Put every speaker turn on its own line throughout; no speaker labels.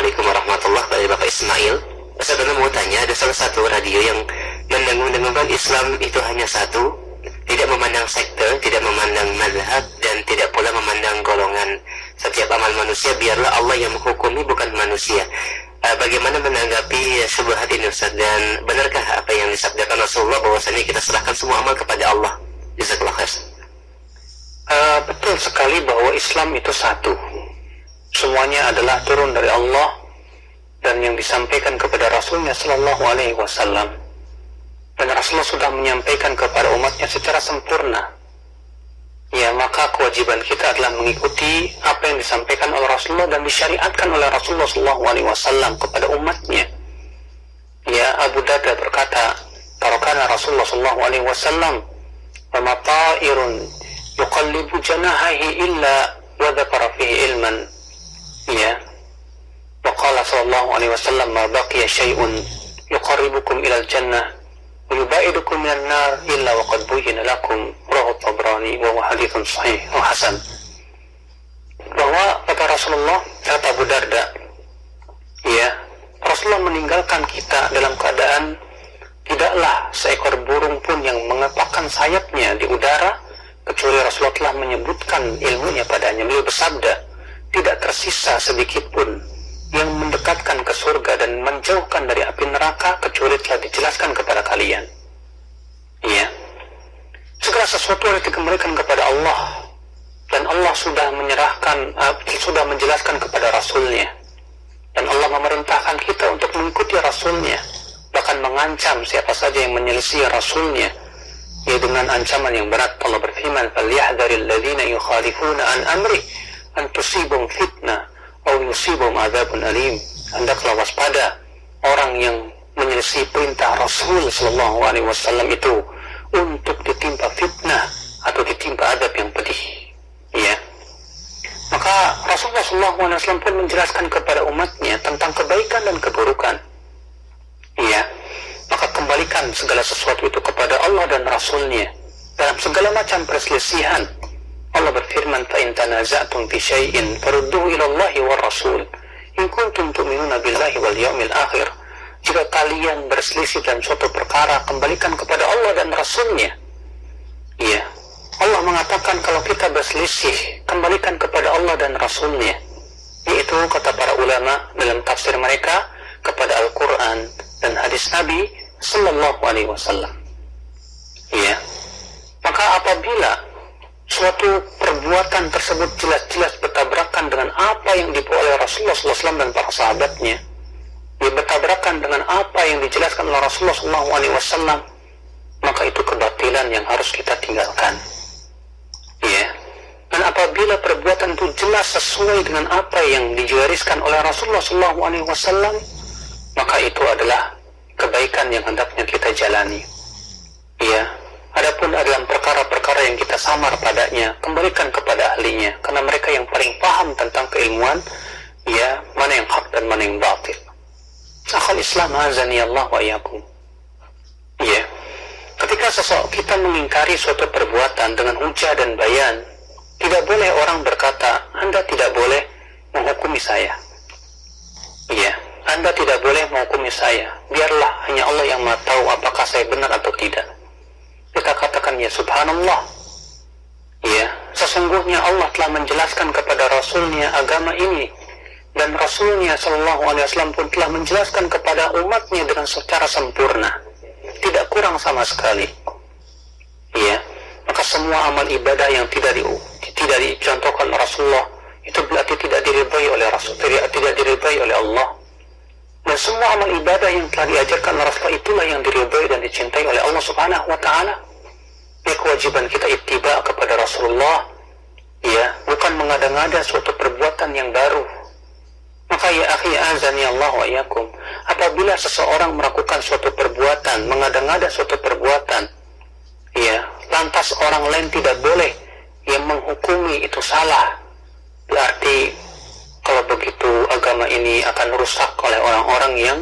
Assalamualaikum warahmatullahi wabarakatuh. Bapak Ismail, Ustaz mau tanya, ada salah satu radio yang mendengung-dengungkan Islam itu hanya satu, tidak memandang sekte, tidak memandang mazhab, dan tidak pula memandang golongan. Setiap amal manusia biarlah Allah yang menghukumi, bukan manusia. Bagaimana menanggapi syubhat ini Ustaz, dan benarkah apa yang disabdakan Rasulullah bahwasanya kita serahkan semua amal kepada Allah? Jazakallah khair.
Betul sekali bahwa Islam itu satu. Semuanya adalah turun dari Allah dan yang disampaikan kepada Rasulnya Sallallahu Alaihi Wasallam. Dan Rasulullah sudah menyampaikan kepada umatnya secara sempurna. Ya, maka kewajiban kita adalah mengikuti apa yang disampaikan oleh Rasulullah dan disyariatkan oleh Rasulullah Sallallahu Alaihi Wasallam kepada umatnya. Ya, Abu Darda berkata, "Tarakana Rasulullah Sallallahu Alaihi Wasallam, wa ma ta'irun yuqallibu janahihi illa wa dzakara fihi ilman." Ya. Wa qala sallallahu alaihi wasallam, "Ma baqiya syai'un yuqarribukum ila al-jannah wa yubaidukum minan nar illa wa qad buyyina lakum." Rawahu Tabrani wa huwa haditsun sahih wa hasan. Bahwa kata Rasulullah, kata Abu Darda, ya, Rasulullah meninggalkan kita dalam keadaan tidaklah seekor burung pun yang mengepakkan sayapnya di udara kecuali Rasulullah telah menyebutkan ilmunya padanya. Beliau bersabda, tidak tersisa sedikit pun yang mendekatkan ke surga dan menjauhkan dari api neraka kecuali telah dijelaskan kepada kalian. Iya. Segala sesuatu yang dikembalikan kepada Allah, dan Allah sudah sudah menjelaskan kepada Rasulnya, dan Allah memerintahkan kita untuk mengikuti Rasulnya, bahkan mengancam siapa saja yang menyelisih Rasulnya, ya, dengan ancaman yang berat. Allah berfirman, "Falyahdharil ladzina yukhalifuna an amri an tusibum fitnah atau yusibum adzabun alim." Hendaklah waspada orang yang menyelisih perintah Rasul Sallallahu Alaihi Wasallam itu untuk ditimpa fitnah atau ditimpa azab yang pedih. Ya. Maka Rasulullah Sallallahu Alaihi Wasallam pun menjelaskan kepada umatnya tentang kebaikan dan keburukan. Ya. Maka kembalikan segala sesuatu itu kepada Allah dan Rasulnya dalam segala macam perselisihan. Allah berfirman, "Fa in tanaza'tum fi syai'in farudduhu ila Allahi war Rasul in kuntum tu'minuna billahi wal yawmil akhir." Jika kalian berselisih dalam suatu perkara, kembalikan kepada Allah dan Rasulnya. Iya. Allah mengatakan kalau kita berselisih, kembalikan kepada Allah dan Rasulnya. Yaitu kata para ulama dalam tafsir mereka kepada Al-Quran dan hadis Nabi Sallallahu Alaihi Wasallam. Iya. Maka apabila suatu perbuatan tersebut jelas-jelas bertabrakan dengan apa yang dibawa oleh Rasulullah SAW dan para sahabatnya, dia bertabrakan dengan apa yang dijelaskan oleh Rasulullah SAW, maka itu kebatilan yang harus kita tinggalkan. Ya. Dan apabila perbuatan itu jelas sesuai dengan apa yang digariskan oleh Rasulullah SAW, maka itu adalah kebaikan yang hendaknya kita jalani. Ya. Adapun dalam perkara-perkara yang kita samar padanya, kembalikan kepada ahlinya, karena mereka yang paling paham tentang keilmuan, ya, mana yang hak dan mana yang batil. Akhal Islam azani Allah wa iyyakum. Ya. Ketika kita mengingkari suatu perbuatan dengan hujah dan bayan, tidak boleh orang berkata, "Anda tidak boleh menghukumi saya." Ya, Anda tidak boleh menghukumi saya. Biarlah hanya Allah yang Maha tahu apakah saya benar atau tidak. Kita katakan, ya subhanallah, ya, sesungguhnya Allah telah menjelaskan kepada Rasulnya agama ini, dan Rasulnya Sallallahu Alaihi Wasallam pun telah menjelaskan kepada umatnya dengan secara sempurna, tidak kurang sama sekali. Ya, maka semua amal ibadah yang tidak dicontohkan Rasulullah itu berarti tidak diridhai oleh Rasul, tidak diridhai oleh Allah. Dan semua amal ibadah yang telah diajarkan Rasulullah itulah yang diridhai dan dicintai oleh Allah Subhanahu wa Ta'ala. Ya, kewajiban kita ittiba kepada Rasulullah, ya, bukan mengada-ngada suatu perbuatan yang baru. Maka ya akhi azani Allah wa iyyakum, apabila seseorang melakukan suatu perbuatan, mengada-ngada suatu perbuatan, ya, lantas orang lain tidak boleh yang menghukumi itu salah, berarti kalau begitu agama ini akan rusak oleh orang-orang yang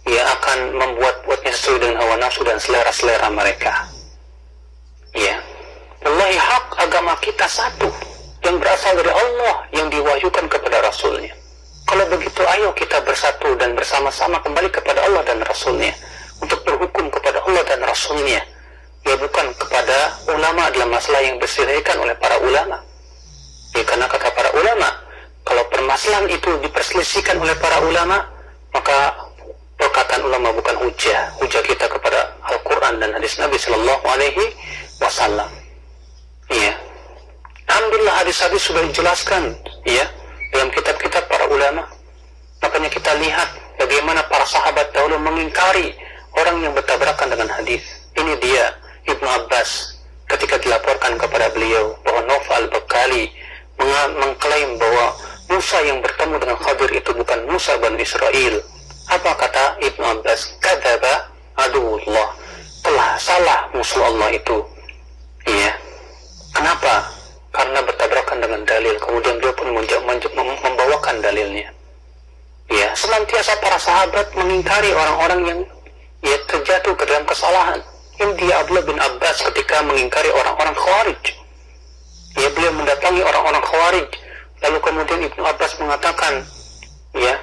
akan membuat-buatnya sesuai dengan hawa nafsu dan selera-selera mereka. Ya, wallahi hak agama kita satu yang berasal dari Allah yang diwahyukan kepada Rasulnya. Kalau begitu, ayo kita bersatu dan bersama-sama kembali kepada Allah dan Rasulnya, untuk berhukum kepada Allah dan Rasulnya, ya bukan kepada ulama dalam masalah yang diselesaikan oleh para ulama. Ya, karena kata para ulama, kalau permasalahan itu diperselisihkan oleh para ulama, maka perkataan ulama bukan hujah. Hujah kita kepada Al-Quran dan hadis Nabi Sallallahu Alaihi Wasallam. Ya, alhamdulillah hadis-hadis sudah dijelaskan, ya, dalam kitab-kitab para ulama. Makanya kita lihat bagaimana para sahabat dahulu mengingkari orang yang bertabrakan dengan hadis. Ini dia Ibnu Abbas ketika dilaporkan kepada beliau bahwa Nawfal al-Bakali mengklaim bahwa Musa yang bertemu dengan Khadir itu bukan Musa bin Israel. Apa kata Ibnu Abbas? Kadzaba aduwullah, telah salah musuh Allah itu. Iya. Kenapa? Karena bertabrakan dengan dalil. Kemudian beliau pun membawakan dalilnya. Ya, senantiasa para sahabat mengingkari orang-orang yang terjatuh ke dalam kesalahan. Ini dia Abdullah bin Abbas ketika mengingkari orang-orang Khawarij. Ya, beliau mendatangi orang-orang Khawarij. Lalu kemudian Ibnu Abbas mengatakan, ya,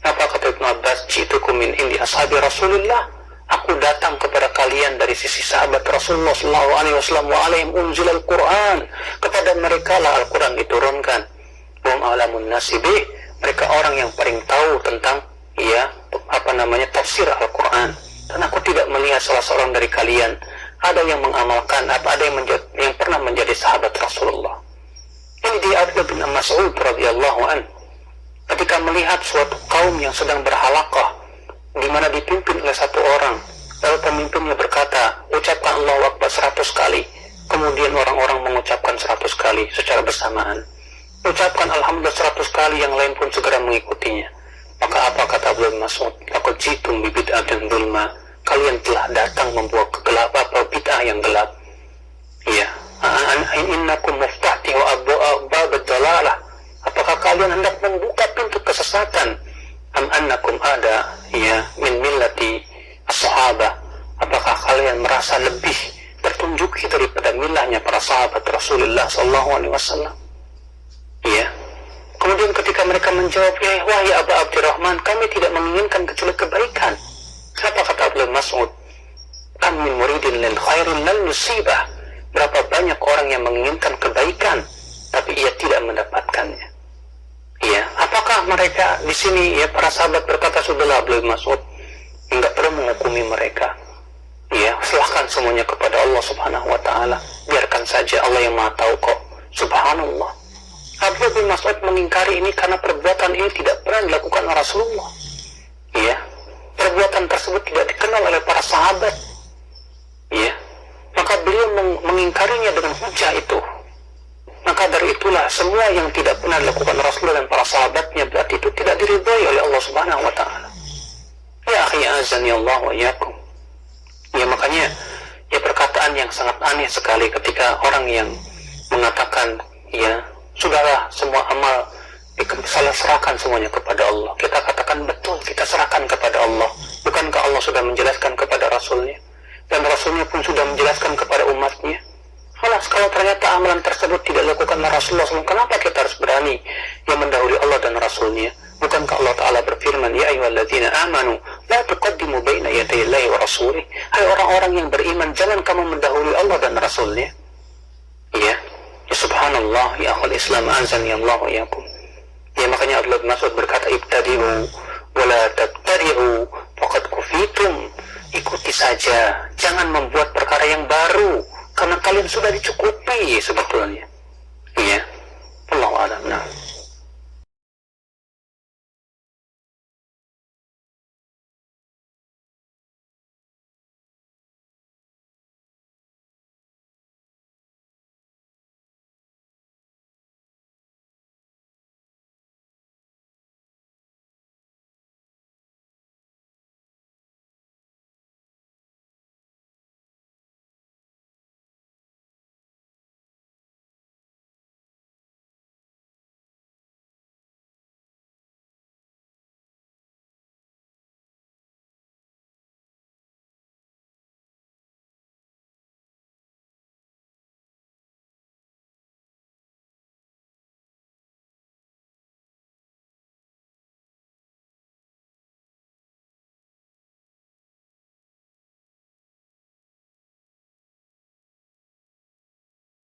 apa kata Ibnu Abbas? Ji'tukum min indi ashabi Rasulullah. Aku datang kepada kalian dari sisi sahabat Rasulullah sallallahu alaihi wasallam wa alaihim unzilal Quran. Kepada mereka lah Al-Quran diturunkan. Hum alamun nasibih. Mereka orang yang paling tahu tentang tafsir Al-Quran. Dan aku tidak melihat salah seorang dari kalian ada yang mengamalkan ada yang pernah menjadi sahabat Rasulullah. Ini di Abdullah bin Mas'ud radhiyallahu an, ketika melihat suatu kaum yang sedang berhalaqah di mana dipimpin oleh satu orang, lalu pemimpinnya berkata, ucapkan Allahu Akbar 100 kali. Kemudian orang-orang mengucapkan 100 kali secara bersamaan. Ucapkan Alhamdulillah 100 kali, yang lain pun segera mengikutinya. Maka apa kata Abdullah bin Mas'ud? Laqad jitum bi bid'atin dzulma. Kalian telah datang membawa kegelapan, bid'ah yang gelap. Iya. Innakum muftatihu abwab ad-dalalah. Apakah kalian hendak membuka pintu kesesatan? Am annakum ada min millati as-sahabah. Apakah kalian merasa lebih tertunjuki daripada milahnya para sahabat Rasulullah sallallahu alaihi wasallam? Iya. Kemudian ketika mereka menjawab, ya wahai Aba Abdurrahman, kami tidak menginginkan kecuali kebaikan. Kenapa kata Abdullah Mas'ud? Kam min muridin lil khairin lal nusibah. Berapa banyak orang yang menginginkan kebaikan, tapi ia tidak mendapatkannya. Iya. Apakah mereka di sini para sahabat berkata, sudahlah Abdullah Mas'ud, enggak perlu menghukumi mereka. Iya, serahkan semuanya kepada Allah Subhanahu wa taala. Biarkan saja, Allah yang Maha tahu kok. Subhanallah. Abdullah bin Mas'ud mengingkari ini karena perbuatan ini tidak pernah dilakukan oleh Rasulullah. Iya. Perbuatan tersebut tidak dikenal oleh para sahabat. Iya. Maka beliau mengingkarinya dengan hujah itu. Maka dari itulah semua yang tidak pernah dilakukan Rasulullah dan para sahabatnya, berarti itu tidak diridhai oleh Allah Subhanahu wa taala. Ya akhi azani Allah wa iyyakum. Ya, makanya perkataan yang sangat aneh sekali ketika orang yang mengatakan, ya sudahlah semua amal salah serahkan semuanya kepada Allah. Kita katakan betul, kita serahkan kepada Allah. Bukankah Allah sudah menjelaskan kepada Rasulnya, dan Rasulnya pun sudah menjelaskan kepada umatnya? Kalau ternyata amalan tersebut tidak dilakukan oleh Rasulullah SAW, kenapa kita harus berani yang mendahului Allah dan Rasulnya? Bukankah Allah Ta'ala berfirman, ya ayyuhalladzina amanu la tuqaddimu baina yaday Allahi wa rasulih. Hai orang-orang yang beriman, jangan kamu mendahului Allah dan Rasulnya. Ya, subhanallah, ya akhul Islam, azani Allah wa yakum. Ya, makanya Abdullah bin Mas'ud berkata, ibtadi'u wa la tabtadi'u faqad kufitum. Ikuti saja, jangan membuat perkara yang baru, karena kalian sudah dicukupi sebetulnya.